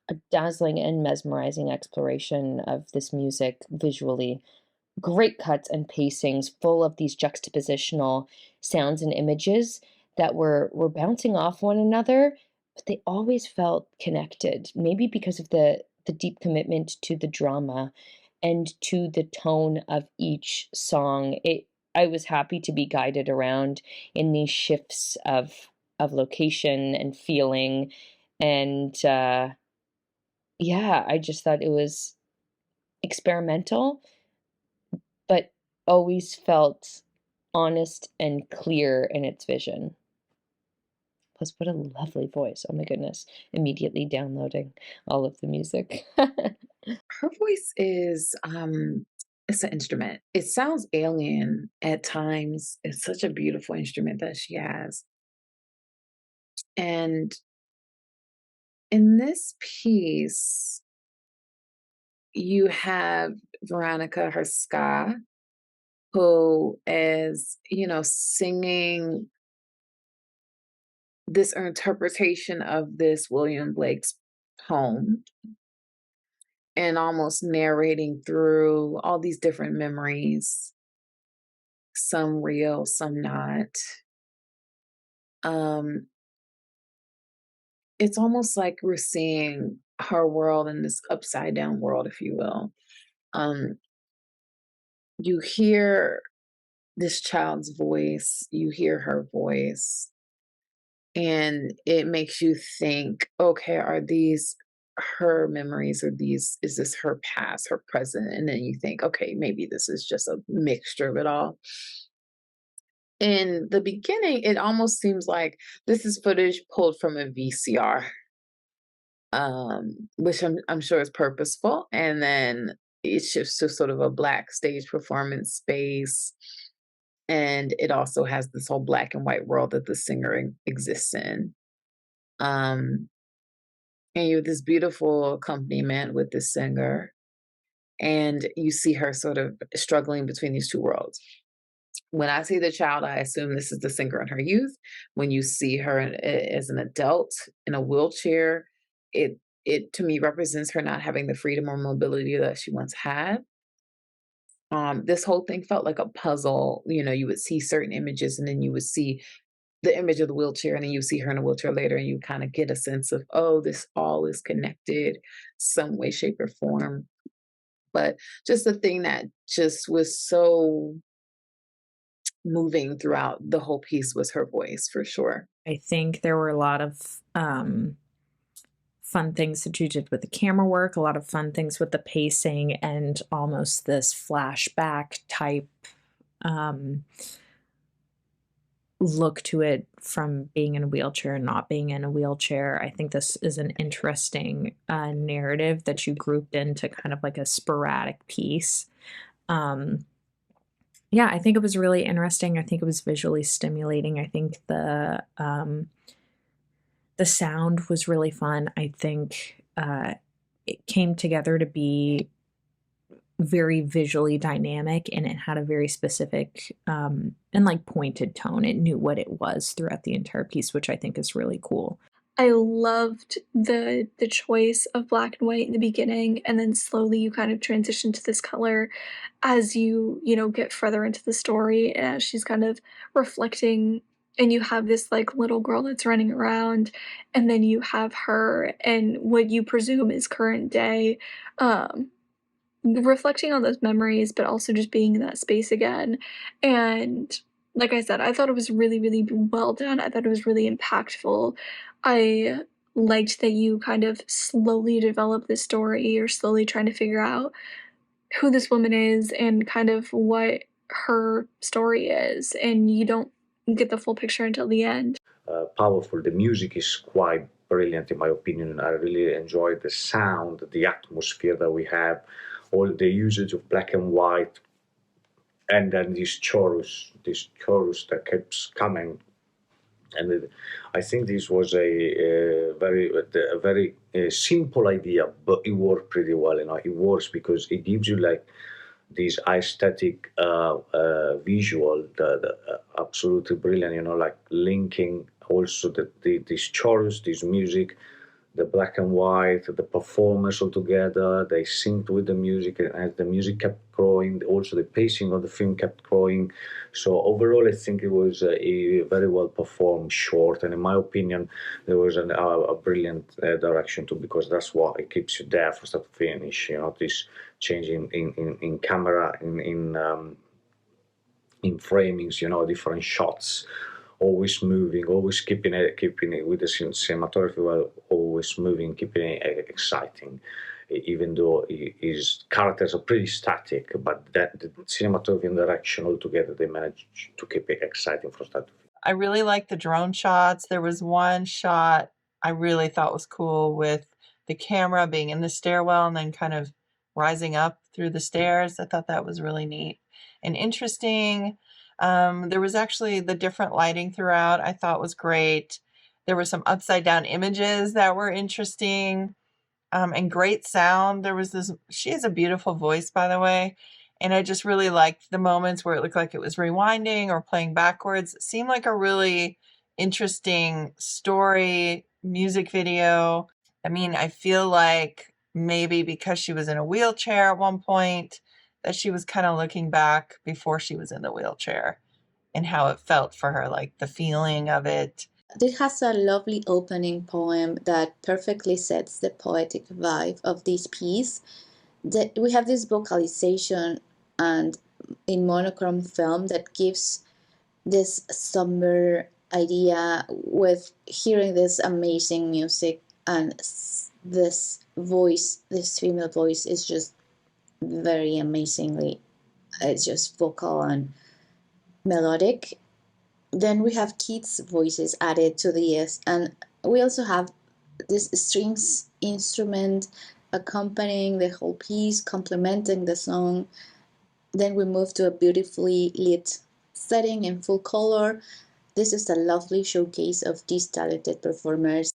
a dazzling and mesmerizing exploration of this music visually. Great cuts and pacings full of these juxtapositional sounds and images that were bouncing off one another, but they always felt connected, maybe because of the deep commitment to the drama and to the tone of each song. I was happy to be guided around in these shifts of location and feeling, and, yeah, I just thought it was experimental, but always felt honest and clear in its vision. Plus, what a lovely voice. Oh my goodness. Immediately downloading all of the music. Her voice is, it's an instrument. It sounds alien at times. It's such a beautiful instrument that she has. And in this piece, you have Veronika Harcsa, who is, singing this interpretation of this William Blake's poem and almost narrating through all these different memories, some real, some not. Um, it's almost like we're seeing her world in this upside down world, if you will. Um, you hear this child's voice, you hear her voice, and it makes you think, okay, are these her memories, or these is this her past, her present? And then you think, okay, maybe this is just a mixture of it all. In the beginning, it almost seems like this is footage pulled from a VCR, which I'm sure is purposeful. And then it shifts to sort of a black stage performance space. And it also has this whole black and white world that the singer exists in. Um, and you have this beautiful accompaniment with the singer, and you see her sort of struggling between these two worlds. When I see the child, I assume this is the singer in her youth. When you see her as an adult in a wheelchair, it to me represents her not having the freedom or mobility that she once had. This whole thing felt like a puzzle. You would see certain images, and then you would see the image of the wheelchair, and then you see her in a wheelchair later, and you kind of get a sense of, oh, this all is connected some way, shape, or form. But just the thing that just was so moving throughout the whole piece was her voice, for sure. I think there were a lot of fun things that you did with the camera work, a lot of fun things with the pacing, and almost this flashback type um, look to it from being in a wheelchair and not being in a wheelchair. I think this is an interesting narrative that you grouped into kind of like a sporadic piece. Um, yeah, I think it was really interesting. I think it was visually stimulating. I think the sound was really fun. I think it came together to be very visually dynamic, and it had a very specific and like pointed tone. It knew what it was throughout the entire piece, which I think is really cool. I loved the choice of black and white in the beginning, and then slowly you kind of transition to this color as you get further into the story, and as she's kind of reflecting, and you have this, like, little girl that's running around, and then you have her and what you presume is current day, um, reflecting on those memories, but also just being in that space again, and like I said, I thought it was really, really well done. I thought it was really impactful. I liked that you kind of slowly develop this story. You're slowly trying to figure out who this woman is and kind of what her story is, and you don't get the full picture until the end. Powerful. The music is quite brilliant, in my opinion. I really enjoy the sound, the atmosphere that we have, all the usage of black and white, and then this chorus that keeps coming. And I think this was a very simple idea, but it worked pretty well. It works because it gives you like this aesthetic visual, absolutely brilliant. Like linking also this chorus, this music, the black and white, the performers all together, they synced with the music, and as the music kept growing, also the pacing of the film kept growing. So overall, I think it was a very well performed short, and in my opinion, there was a brilliant direction too, because that's what it keeps you there from start to finish. You know, this change in camera, in framings, you know, different shots, always moving, always keeping it with the cinematography, while always moving, keeping it exciting. Even though his characters are pretty static, but that the cinematography and direction altogether, they managed to keep it exciting from start to finish. I really like the drone shots. There was one shot I really thought was cool with the camera being in the stairwell and then kind of rising up through the stairs. I thought that was really neat and interesting. There was actually the different lighting throughout I thought was great. There were some upside down images that were interesting, and great sound. There was this, she has a beautiful voice, by the way. And I just really liked the moments where it looked like it was rewinding or playing backwards. It seemed like a really interesting story, music video. I mean, I feel like maybe because she was in a wheelchair at one point, that she was kind of looking back before she was in the wheelchair and how it felt for her, like the feeling of it. It has a lovely opening poem that perfectly sets the poetic vibe of this piece. We have this vocalization and in monochrome film that gives this somber idea with hearing this amazing music, and this voice, this female voice, is just very amazingly, it's just vocal and melodic. Then we have kids' voices added to this, and we also have this strings instrument accompanying the whole piece, complementing the song. Then we move to a beautifully lit setting in full color. This is a lovely showcase of these talented performers.